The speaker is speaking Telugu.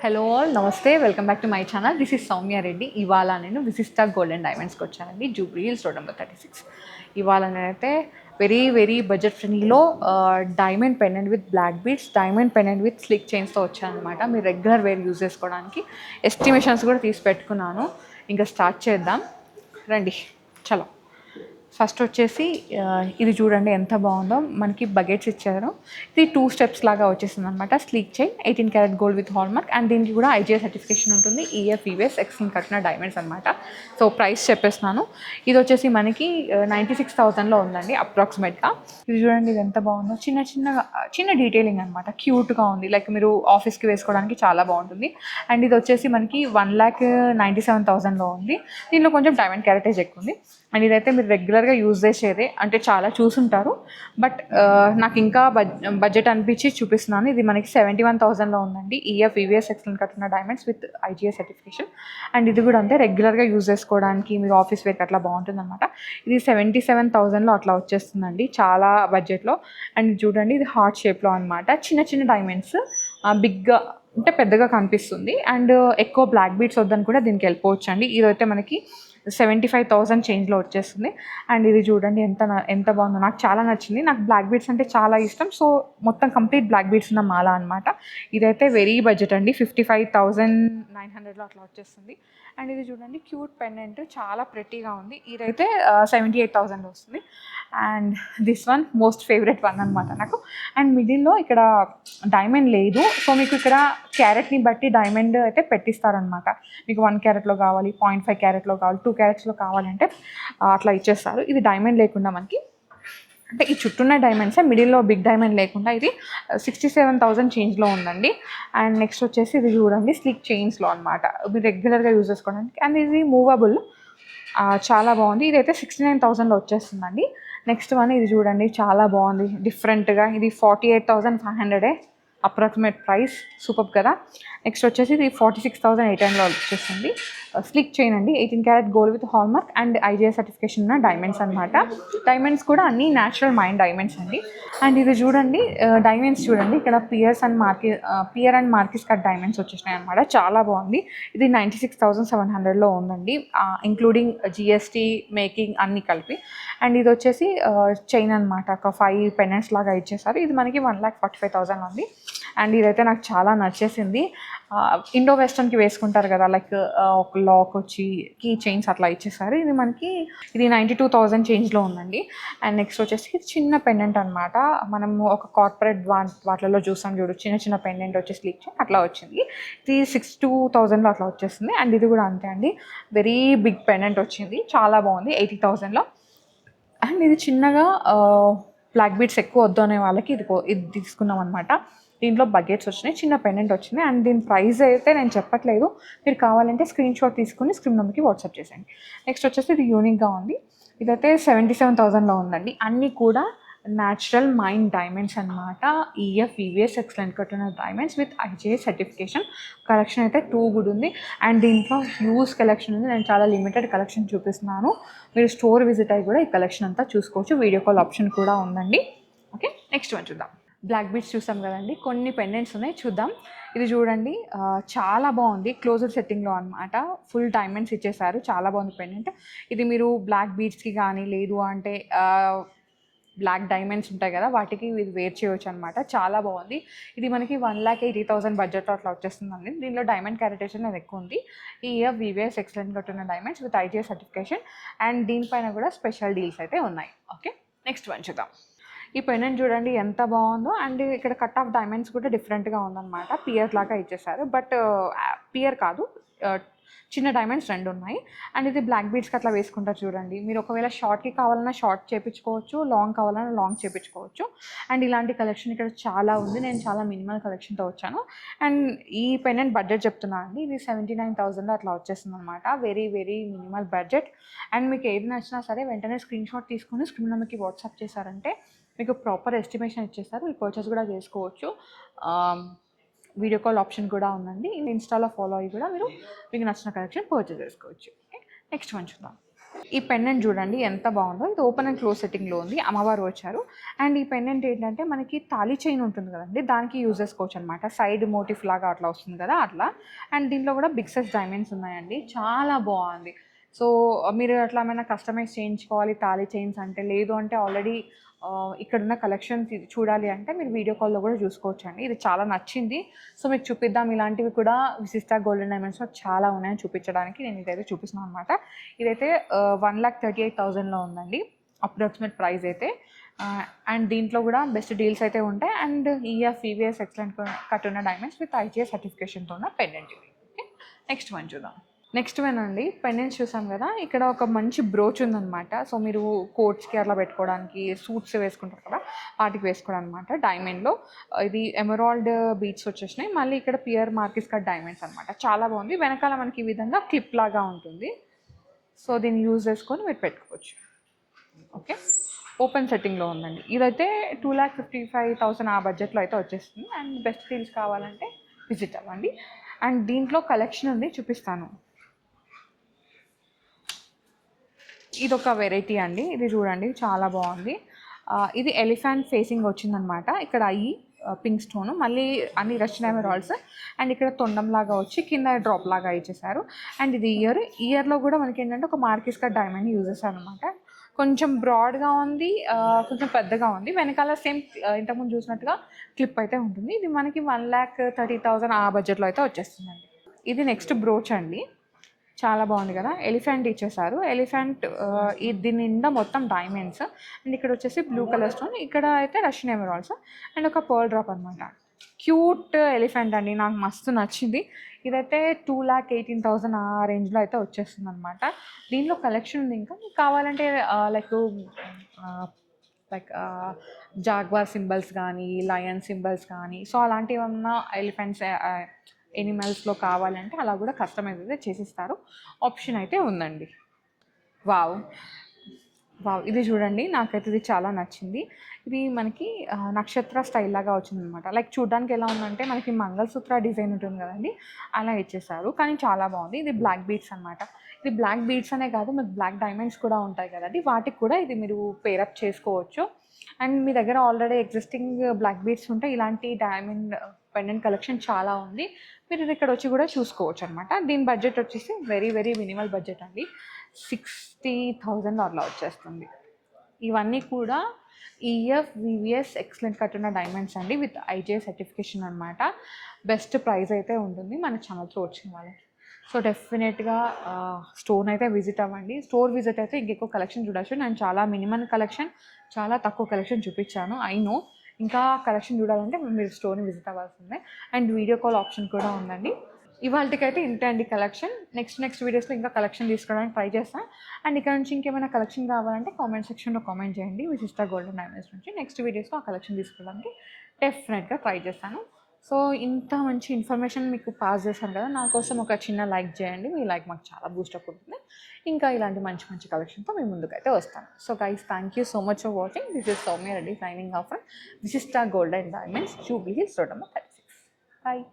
హలో ఆల్, నమస్తే, welcome back to my channel. This is Soumya Reddy. ఇవాళ నేను విశిష్ట గోల్డ్ అండ్ డైమండ్స్కి వచ్చానండి, జూబ్లీ హిల్స్ రోడ్ నెంబర్ 36. ఇవాళ నేనైతే వెరీ బడ్జెట్ ఫ్రెండ్లీలో diamond pendant with black beads, diamond pendant with slick చైన్స్తో వచ్చానమాట. మీరు రెగ్యులర్ వేర్ యూజ్ చేసుకోవడానికి ఎస్టిమేషన్స్ కూడా తీసి పెట్టుకున్నాను. ఇంకా స్టార్ట్ చేద్దాం రండి. చలో, ఫస్ట్ వచ్చేసి ఇది చూడండి ఎంత బాగుందో. మనకి బకెట్స్ ఇచ్చారు. ఇది 2 స్టెప్స్ లాగా వచ్చేసింది అనమాట. Sleek chain, 18 carat gold with hallmark, and దీనికి కూడా ఐజీఐ సర్టిఫికేషన్ ఉంటుంది. ఈఎఫ్ఈవిఎస్ ఎక్స్ఎన్ కట్టిన డైమండ్స్ అనమాట. సో ప్రైస్ చెప్పేస్తున్నాను. ఇది వచ్చేసి మనకి 96,000లో ఉందండి అప్రాక్సిమేట్గా. ఇది చూడండి, ఇది ఎంత బాగుందో. చిన్న డీటెయిలింగ్ అనమాట, క్యూట్గా ఉంది. లైక్ మీరు ఆఫీస్కి వేసుకోవడానికి చాలా బాగుంటుంది. అండ్ ఇది వచ్చేసి మనకి 1,97,000లో ఉంది. దీనిలో కొంచెం డైమండ్ క్యారెటేజ్ ఎక్కువ ఉంది. అండ్ ఇదైతే మీరు రెగ్యులర్గా యూజ్ చేసేదే, అంటే చాలా చూసుంటారు. బట్ నాకు ఇంకా బడ్జెట్ అనిపించి చూపిస్తున్నాను. ఇది మనకి 71,000లో ఉందండి. ఈఎఫ్ఈవిఎస్ ఎక్స్ఎన్ కట్టిన diamonds with IGI certification. And ఇది కూడా అంతే, రెగ్యులర్గా యూజ్ చేసుకోవడానికి మీరు ఆఫీస్ వేర్కి అట్లా బాగుంటుంది అనమాట. ఇది 77,000లో అట్లా వచ్చేస్తుందండి, చాలా బడ్జెట్లో. అండ్ చూడండి, ఇది హార్ట్ షేప్లో అనమాట. చిన్న డైమండ్స్, బిగ్గా అంటే పెద్దగా కనిపిస్తుంది. అండ్ ఎక్కువ బ్లాక్ బీడ్స్ వద్దని కూడా దీనికి వెళ్ళిపోవచ్చు అండి. ఇదైతే మనకి 75,000 చేంజ్లో వచ్చేస్తుంది. అండ్ ఇది చూడండి ఎంత బాగుందో. నాకు చాలా నచ్చింది. నాకు బ్లాక్ బీడ్స్ అంటే చాలా ఇష్టం. సో మొత్తం కంప్లీట్ బ్లాక్ బీడ్స్ ఉన్న మాల అనమాట. ఇదైతే వెరీ బడ్జెట్ అండి, 55,900లో అట్లా వచ్చేస్తుంది. అండ్ ఇది చూడండి, క్యూట్ పెండెంట్, చాలా ప్రెట్టీగా ఉంది. ఇదైతే 78,000లో వస్తుంది. And this one most favourite one అనమాట నాకు. అండ్ మిడిల్లో ఇక్కడ డైమండ్ లేదు. సో మీకు ఇక్కడ క్యారెట్ని బట్టి డైమండ్ అయితే పెట్టిస్తారనమాట. మీకు 1 క్యారెట్లో కావాలి, 0.5 క్యారెట్లో కావాలి, 2 క్యారెట్స్లో కావాలంటే అట్లా ఇచ్చేస్తారు. ఇది డైమండ్ లేకుండా మనకి, అంటే ఈ చుట్టూన్న డైమండ్సే, మిడిల్లో బిగ్ డైమండ్ లేకుండా ఇది 67,000 చేంజ్లో ఉందండి. అండ్ నెక్స్ట్ వచ్చేసి ఇది చూడండి, స్లిక్ చైన్స్లో అనమాట. మీరు రెగ్యులర్గా యూజ్ చేసుకోవడానికి. అండ్ ఇది మూవబుల్, చాలా బాగుంది. ఇదైతే 69,000లో వచ్చేస్తుందండి. నెక్స్ట్ వన్ ఇది చూడండి, చాలా బాగుంది, డిఫరెంట్గా. ఇది 48,500 అప్రాక్సిమేట్ ప్రైస్. సూపర్ కదా. నెక్స్ట్ వచ్చేసి ఇది 46,800లో వచ్చేస్తుంది. స్లిక్ చైన్ అండి, 18 carat gold with hallmark and IGI certification ఉన్న డైమండ్స్ అనమాట. డైమండ్స్ కూడా అన్ని న్యాచురల్ మైండ్ డైమండ్స్ అండి. అండ్ ఇది చూడండి, డైమండ్స్ చూడండి, ఇక్కడ pear and marquise cut diamonds వచ్చేసినాయి అనమాట. చాలా బాగుంది. ఇది 96,700లో ఉందండి, ఇంక్లూడింగ్ జిఎస్టీ, మేకింగ్ అన్నీ కలిపి. అండ్ ఇది వచ్చేసి చైన్ అనమాట, ఒక 5 పెండెంట్స్ లాగా ఇచ్చేసారు. ఇది మనకి 1,45,000 ఉంది. అండ్ ఇదైతే నాకు చాలా నచ్చేసింది. ఇండో వెస్టర్న్కి వేసుకుంటారు కదా, లైక్ ఒక లాక్ వచ్చి కీ చైన్స్ అట్లా ఇచ్చేసారు. ఇది 92,000 చేంజ్లో ఉందండి. అండ్ నెక్స్ట్ వచ్చేసి ఇది చిన్న పెండెంట్ అనమాట. మనము ఒక కార్పొరేట్ వాటిలలో చూసాం చూడు, చిన్న పెండెంట్ వచ్చేసి స్లీక్ చైన్ అట్లా వచ్చింది. ఇది 62,000లో అట్లా వచ్చేస్తుంది. అండ్ ఇది కూడా అంతే అండి, వెరీ బిగ్ పెండెంట్ వచ్చింది, చాలా బాగుంది, 80,000లో. అండ్ ఇది చిన్నగా బ్లాక్ బీడ్స్ ఎక్కువ వద్దు అనే వాళ్ళకి ఇది తీసుకున్నాం అనమాట. దీంట్లో బకెట్స్ వచ్చినాయి, చిన్న పెండెంట్ వచ్చింది. అండ్ దీని ప్రైస్ అయితే నేను చెప్పట్లేదు, మీరు కావాలంటే స్క్రీన్ షాట్ తీసుకుని స్క్రీన్ నెంబర్కి వాట్సాప్ చేసేయండి. నెక్స్ట్ వచ్చేసి ఇది యూనిక్గా ఉంది. ఇదైతే 77,000లో ఉందండి. అన్నీ కూడా న్యాచురల్ మైండ్ డైమండ్స్ అనమాట. ఈఎఫ్ఈవిఎస్ ఎక్స్ఎన్ కట్టిన diamonds with IGI certification. Collection అయితే 2 గుడ్ ఉంది. అండ్ దీంట్లో హ్యూజ్ కలెక్షన్ ఉంది. నేను చాలా లిమిటెడ్ కలెక్షన్ చూపిస్తున్నాను. మీరు స్టోర్ విజిట్ అయ్యి కూడా ఈ కలెక్షన్ అంతా చూసుకోవచ్చు. వీడియో కాల్ ఆప్షన్ కూడా ఉందండి. ఓకే, నెక్స్ట్ వన్ చూద్దాం. బ్లాక్ బీడ్స్ చూసాం కదండి, కొన్ని పెండెంట్స్ ఉన్నాయి, చూద్దాం. ఇది చూడండి, చాలా బాగుంది, క్లోజర్ సెట్టింగ్లో అనమాట. ఫుల్ డైమండ్స్ ఇచ్చేసారు, చాలా బాగుంది పెండెంట్. ఇది మీరు బ్లాక్ బీడ్స్కి కానీ, లేదు అంటే బ్లాక్ డైమండ్స్ ఉంటాయి కదా, వాటికి ఇది వేర్ చేయవచ్చు అనమాట. చాలా బాగుంది. ఇది మనకి 1,80,000 బడ్జెట్లో అట్లా వచ్చేస్తుందండి. దీనిలో డైమండ్ క్యారెటేషన్ అనేది ఎక్కువ ఉంది. ఈ ఇయర్ వివిఎస్ ఎక్సలెంట్ కట్టిన diamonds with IGI certification. And దీనిపైన కూడా స్పెషల్ డీల్స్ అయితే ఉన్నాయి. ఓకే, నెక్స్ట్ వన్ చూద్దాం. ఈ పెండెంట్ చూడండి ఎంత బాగుందో. అండ్ ఇక్కడ కట్ ఆఫ్ డైమండ్స్ కూడా డిఫరెంట్గా ఉందన్నమాట. పియర్ లాగా ఇచ్చేసారు, బట్ పియర్ కాదు, చిన్న డైమండ్స్ 2 ఉన్నాయి. అండ్ ఇది బ్లాక్ బీడ్స్కి అట్లా వేసుకుంటారు చూడండి. మీరు ఒకవేళ షార్ట్కి కావాలన్నా షార్ట్ చేయించుకోవచ్చు, లాంగ్ కావాలన్నా లాంగ్ చేయించుకోవచ్చు. అండ్ ఇలాంటి కలెక్షన్ ఇక్కడ చాలా ఉంది. నేను చాలా మినిమల్ కలెక్షన్తో వచ్చాను. అండ్ ఈ పెండెంట్ బడ్జెట్ చెప్తున్నాను అండి, ఇది 79,000లో అట్లా వచ్చేస్తుంది అనమాట. Very minimal budget. అండ్ మీకు ఏది నచ్చినా సరే వెంటనే స్క్రీన్ షాట్ తీసుకుని స్క్రీన్ నెంబర్కి వాట్సాప్ చేశారంటే మీకు ప్రాపర్ ఎస్టిమేషన్ ఇచ్చేస్తారు. మీరు పర్చేస్ కూడా చేసుకోవచ్చు. వీడియో కాల్ ఆప్షన్ కూడా ఉందండి. ఇన్స్టాలో ఫాలో అయ్యి కూడా మీకు నచ్చిన కలెక్షన్ పర్చేస్ చేసుకోవచ్చు. ఓకే, నెక్స్ట్ వన్ చూద్దాం. ఈ పెండెంట్ చూడండి ఎంత బాగుందో. ఇది ఓపెన్ అండ్ క్లోజ్ సెట్టింగ్లో ఉంది, అమ్మవారు వచ్చారు. అండ్ ఈ పెండెంట్ ఏంటంటే మనకి తాళి చైన్ ఉంటుంది కదండి, దానికి యూజ్ చేసుకోవచ్చు అనమాట. సైడ్ మోటిఫ్ లాగా అట్లా వస్తుంది కదా అట్లా. అండ్ దీంట్లో కూడా బిగ్ సైజ్ డైమండ్స్ ఉన్నాయండి, చాలా బాగుంది. సో మీరు అట్లా ఏమైనా కస్టమైజ్ చేయించుకోవాలి తాళి చైన్స్ అంటే, లేదు అంటే ఆల్రెడీ ఇక్కడున్న కలెక్షన్ చూడాలి అంటే మీరు వీడియో కాల్లో కూడా చూసుకోవచ్చు అండి. ఇది చాలా నచ్చింది, సో మీకు చూపిద్దాం. ఇలాంటివి కూడా విశిష్ట గోల్డెన్ డైమండ్స్లో చాలా ఉన్నాయని చూపించడానికి నేను ఇదైతే చూపిస్తున్నాను అనమాట. ఇదైతే 1,38,000లో ఉందండి అప్రాక్సిమేట్ ప్రైస్ అయితే. అండ్ దీంట్లో కూడా బెస్ట్ డీల్స్ అయితే ఉంటాయి. అండ్ ఈఎఫ్ ఎక్సలెంట్ కట్ ఉన్న డైమండ్స్ విత్ ఐజీఎస్ సర్టిఫికేషన్తో ఉన్న పెండెంట్ ఇవి. ఓకే, నెక్స్ట్ వన్ చూద్దాం. నెక్స్ట్ వన్ అండి, పెండెంట్స్ చూసాం కదా, ఇక్కడ ఒక మంచి బ్రోచ్ ఉందన్నమాట. సో మీరు కోట్స్కి అట్లా పెట్టుకోవడానికి, సూట్స్ వేసుకుంటారు కదా వాటికి వేసుకోవడం అనమాట. డైమండ్లో ఇది ఎమరాల్డ్ బీట్స్ వచ్చేసినాయి. మళ్ళీ ఇక్కడ పియర్ మార్కిస్ కట్ డైమండ్స్ అనమాట. చాలా బాగుంది. వెనకాల మనకి ఈ విధంగా క్లిప్ లాగా ఉంటుంది. సో దీన్ని యూజ్ చేసుకొని మీరు పెట్టుకోవచ్చు. ఓకే, ఓపెన్ సెట్టింగ్లో ఉందండి. ఇదైతే 2,55,000 ఆ బడ్జెట్లో అయితే వచ్చేస్తుంది. అండ్ బెస్ట్ డీల్స్ కావాలంటే విజిట్ అవ్వండి. అండ్ దీంట్లో కలెక్షన్ ఉంది, చూపిస్తాను. ఇది ఒక వెరైటీ అండి, ఇది చూడండి చాలా బాగుంది. ఇది ఎలిఫెంట్ ఫేసింగ్ వచ్చిందనమాట. ఇక్కడ అయ్యి పింక్ స్టోన్, మళ్ళీ అన్ని రష్యన్ ఎమరాల్డ్స్. అండ్ ఇక్కడ తొండంలాగా వచ్చి కింద డ్రాప్ లాగా ఇచ్చేసారు. అండ్ ఇది ఇయర్లో కూడా మనకి ఏంటంటే ఒక మార్కిస్ కట్ డైమండ్ యూజ్ చేశారు అనమాట. కొంచెం బ్రాడ్గా ఉంది, కొంచెం పెద్దగా ఉంది. వెనకాల సేమ్ ఇంతకుముందు చూసినట్టుగా క్లిప్ అయితే ఉంటుంది. ఇది మనకి 1,30,000 ఆ బడ్జెట్లో అయితే వచ్చేస్తుందండి. ఇది నెక్స్ట్ బ్రోచ్ అండి, చాలా బాగుంది కదా. ఎలిఫెంట్ ఇచ్చేసారు. ఎలిఫెంట్ దీని నిండా మొత్తం డైమండ్స్. అండ్ ఇక్కడ వచ్చేసి బ్లూ కలర్ స్టోన్, ఇక్కడ అయితే రష్యన్ ఎమరాల్డ్స్ అండ్ ఒక పర్ల్ డ్రాప్ అనమాట. క్యూట్ ఎలిఫెంట్ అండి, నాకు మస్తు నచ్చింది. ఇదైతే 2,18,000 ఆ రేంజ్లో అయితే వచ్చేస్తుంది అనమాట. దీనిలో కలెక్షన్ ఉంది. ఇంకా మీకు కావాలంటే లైక్ జాగ్వార్ సింబల్స్ కానీ, లయన్ సింబల్స్ కానీ, సో అలాంటివి ఏమన్నా ఎలిఫెంట్స్ ఎనిమల్స్లో కావాలంటే అలా కూడా కస్టమైజ్ అయితే చేసిస్తారు. ఆప్షన్ అయితే ఉందండి. వావ్, ఇది చూడండి, నాకైతే ఇది చాలా నచ్చింది. ఇది మనకి నక్షత్ర స్టైల్ లాగా వచ్చిందనమాట. లైక్ చూడడానికి ఎలా ఉందంటే మనకి మంగళసూత్ర డిజైన్ ఉంటుంది కదండి, అలా ఇచ్చేసారు. కానీ చాలా బాగుంది. ఇది బ్లాక్ బీడ్స్ అనమాట. ఇది బ్లాక్ బీడ్స్ అనే కాదు, మీకు బ్లాక్ డైమండ్స్ కూడా ఉంటాయి కదండి, వాటికి కూడా ఇది మీరు పేరప్ చేసుకోవచ్చు. అండ్ మీ దగ్గర ఆల్రెడీ ఎగ్జిస్టింగ్ బ్లాక్ బీడ్స్ ఉంటే ఇలాంటి డైమండ్ పెండెంట్ కలెక్షన్ చాలా ఉంది, మీరు ఇది ఇక్కడ వచ్చి కూడా చూసుకోవచ్చు అనమాట. దీని బడ్జెట్ వచ్చేసి వెరీ వెరీ మినిమల్ బడ్జెట్ అండి, 60,000 అట్లా వచ్చేస్తుంది. ఇవన్నీ కూడా ఈఎఫ్ ఎక్సలెంట్ కట్ ఉన్న డైమండ్స్ అండి, విత్ ఐజే సర్టిఫికేషన్ అనమాట. బెస్ట్ ప్రైస్ అయితే ఉంటుంది మన ఛానల్తో వచ్చిన వాళ్ళకి. సో డెఫినెట్గా స్టోర్ అయితే విజిట్ అవ్వండి. స్టోర్ విజిట్ అయితే ఇంకెక్కువ కలెక్షన్ చూడొచ్చు. నేను చాలా మినిమం కలెక్షన్, చాలా తక్కువ కలెక్షన్ చూపించాను. ఐ నో, ఇంకా కలెక్షన్ చూడాలంటే మీరు స్టోర్ని విజిట్ అవ్వాల్సిందే. అండ్ వీడియో కాల్ ఆప్షన్ కూడా ఉందండి. ఇవాళకైతే ఇంతే అండి కలెక్షన్. నెక్స్ట్ వీడియోస్లో ఇంకా కలెక్షన్ తీసుకోవడానికి ట్రై చేస్తాను. అండ్ ఇక్కడ నుంచి ఇంకేమైనా కలెక్షన్ కావాలంటే కామెంట్ సెక్షన్లో కామెంట్ చేయండి విశిష్ట గోల్డెన్ డైమండ్స్ నుంచి. నెక్స్ట్ వీడియోస్లో ఆ కలెక్షన్ తీసుకోవడానికి డెఫినెట్గా ట్రై చేస్తాను. సో ఇంత మంచి ఇన్ఫర్మేషన్ మీకు పాస్ చేశాను కదా, నా కోసం ఒక చిన్న లైక్ చేయండి. మీ లైక్ మాకు చాలా బూస్టప్ ఉంటుంది. ఇంకా ఇలాంటి మంచి కలెక్షన్తో మేము ముందుకైతే వస్తాను. So guys, thank you so much for watching. This is Soumya Reddy signing off from Vishishta golden diamonds, Jubilee Hills, road number 36. Bye.